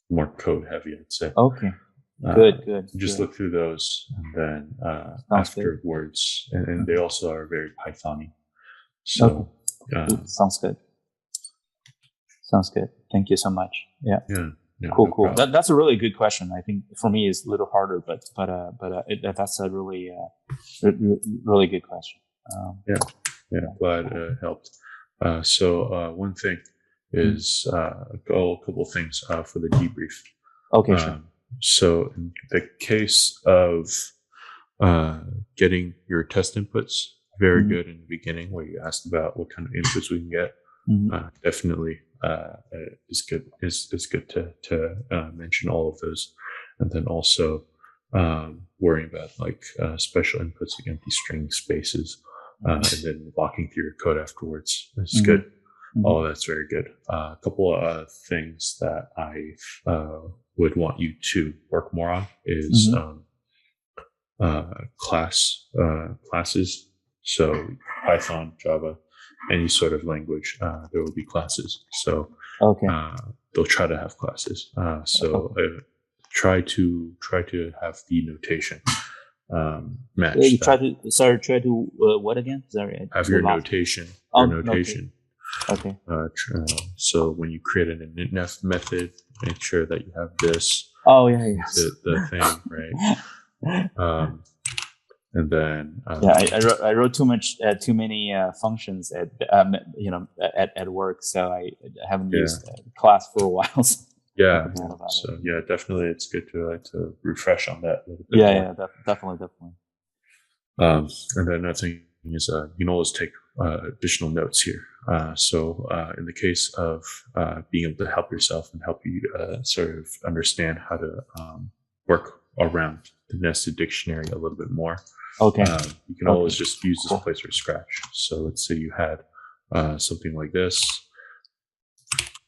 more code heavy, I'd say. Okay. Good. Just look through those, and then afterwards, and they also are very Python-y. So Sounds good. Sounds good. Thank you so much. Yeah. Yeah. Cool. No Cool. problem. That's a really good question. I think for me it's a little harder, but that's a really really good question. Yeah. Glad it helped. So one thing is a couple things for the debrief. Okay, sure. So in the case of getting your test inputs, very good in the beginning where you asked about what kind of inputs we can get. Definitely is good. Is good to mention all of those, and then also worrying about like special inputs like empty string spaces, and then walking through your code afterwards. It's good. All that's very good. A couple of things that I would want you to work more on is classes. So Python, Java, any sort of language, there will be classes. So they'll try to have classes. Try to have the notation match. Try to what again? Sorry. Have your notation. Notation. Okay. So when you create an initnef method, make sure that you have this. Oh yeah, yes. The thing, right? And then I wrote too many functions at work, so I haven't used class for a while. So definitely, it's good to refresh on that a little bit. Definitely. And then another thing is you can always take additional notes here. So in the case of being able to help yourself and help you sort of understand how to work around the nested dictionary a little bit more. You can always just use this place from scratch. So let's say you had something like this,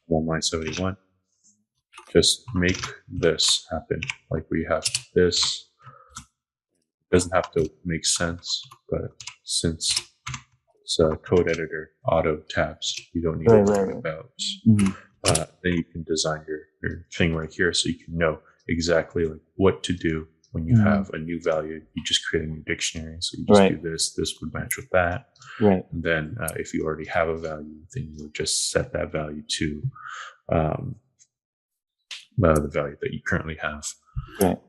1 line 71. Just make this happen. Like we have this. It doesn't have to make sense, but since it's a code editor, auto tabs, you don't need to worry about. Then you can design your thing right here, so you can know exactly like what to do when you have a new value. You just create a new dictionary, so you just do this. This would match with that. Right. And then if you already have a value, then you would just set that value to the value that you currently have. Right.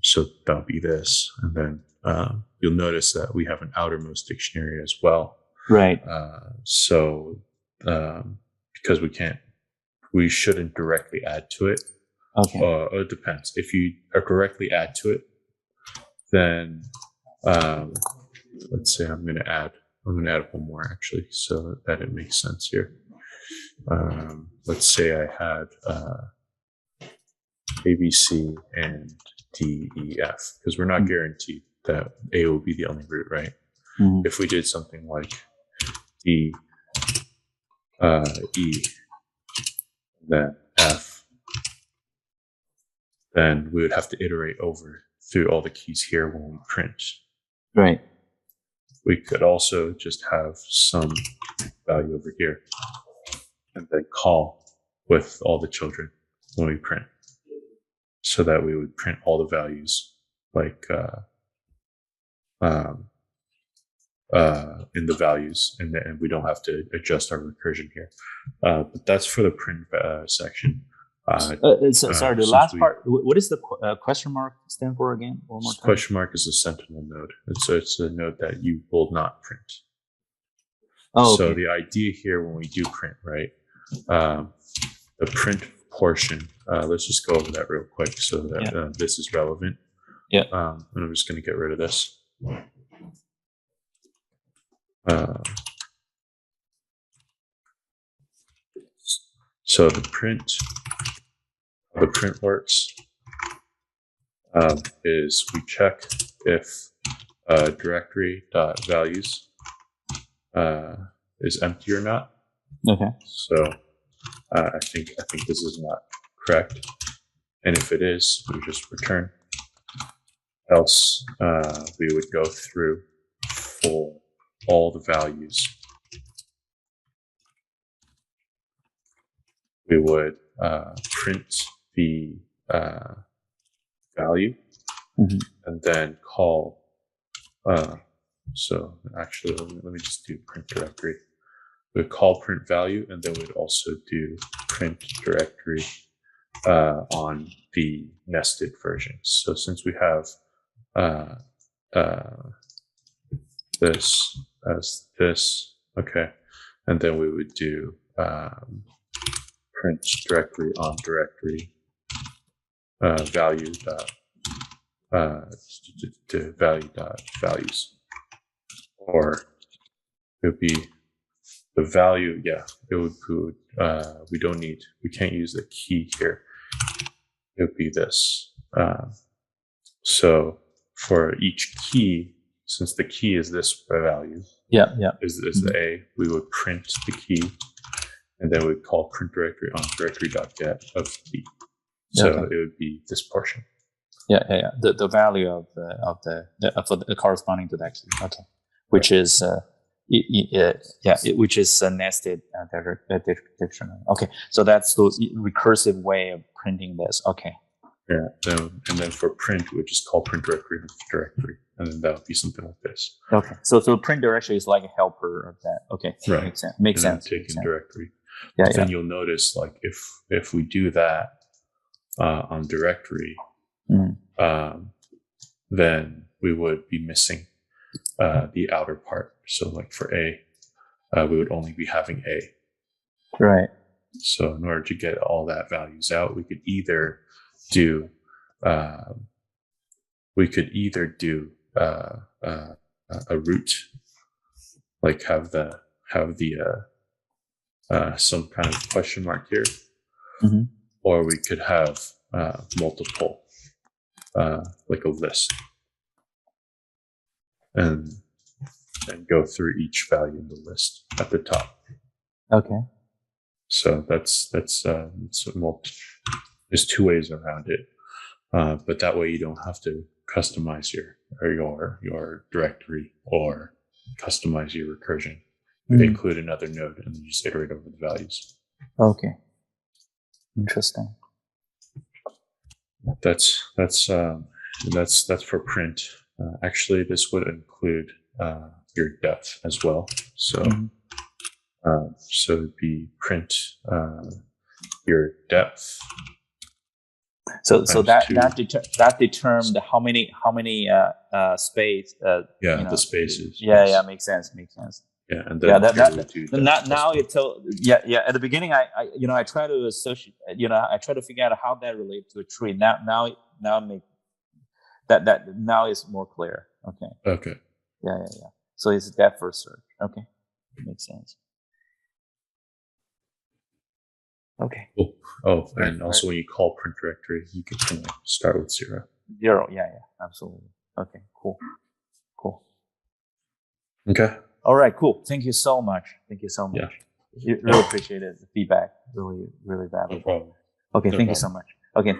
So that'll be this, and then you'll notice that we have an outermost dictionary as well. Right. Because we shouldn't directly add to it. Okay. It depends. If you directly add to it, then let's say I'm going to add one more actually, so that it makes sense here. Let's say I had A, B, C, and D, E, F, because we're not guaranteed that A will be the only root, right? If we did something like D, E, then F, then we would have to iterate over through all the keys here when we print. Right. We could also just have some value over here and then call with all the children when we print, so that we would print all the values like in the values, and we don't have to adjust our recursion here. But that's for the print section. Sorry, the last part. What is the question mark stand for again? One more time. Question mark is a sentinel node, and so it's a node that you will not print. So the idea here when we do print, right? The print portion. Let's just go over that real quick so that this is relevant. Yeah. And I'm just going to get rid of this. So the print works is we check if directory.values is empty or not. Okay. So I think this is not correct, and if it is, we just return. Else we would go through for all the values. We would print the value and then call. So actually, let me just do print directory. we'd call print value, and then we'd also do print directory on the nested version. So since we have this as this, okay, and then we would do print directory on directory value dot value dot values, or it would be the value. Yeah, it would we can't use the key here. It would be this. So for each key, since the key is this value, is the A, we would print the key, and then we'd call print directory on directory.get of key. So it would be this portion. The value of the corresponding to that key. Okay, which is which is a nested dictionary. Okay, so that's the recursive way of printing this. Okay. Yeah. And then for print, we just call print directory and then that would be something like this. Okay. So print directory is like a helper of that. Okay. Right. Makes sense. Taking directory. Then you'll notice, like, if we do that on directory, then we would be missing the outer part. So like for A, we would only be having A. Right. So in order to get all that values out, we could either do a root, like have the some kind of question mark here, or we could have multiple, like a list, and go through each value in the list at the top. Okay. So that's there's two ways around it, but that way you don't have to customize your directory or customize your recursion. You include another node and then just iterate over the values. Okay. Interesting. That's for print. Actually, this would include your depth as well. So so it'd be print your depth. So that determined how many space. The spaces. Yeah, makes sense. Yeah, and then now it told. At the beginning, I try to associate. I try to figure out how that relates to a tree. Now make that now is more clear. Okay. Yeah. So it's depth first search. Okay, makes sense. Okay. Cool. Oh, and also when you call print directory, you can start with 0. 0. Yeah. Absolutely. Okay. Cool. Okay. All right. Cool. Thank you so much. Yeah. Really appreciate it. The feedback. Really, really valuable. No problem. Okay. Thank you so much. Okay.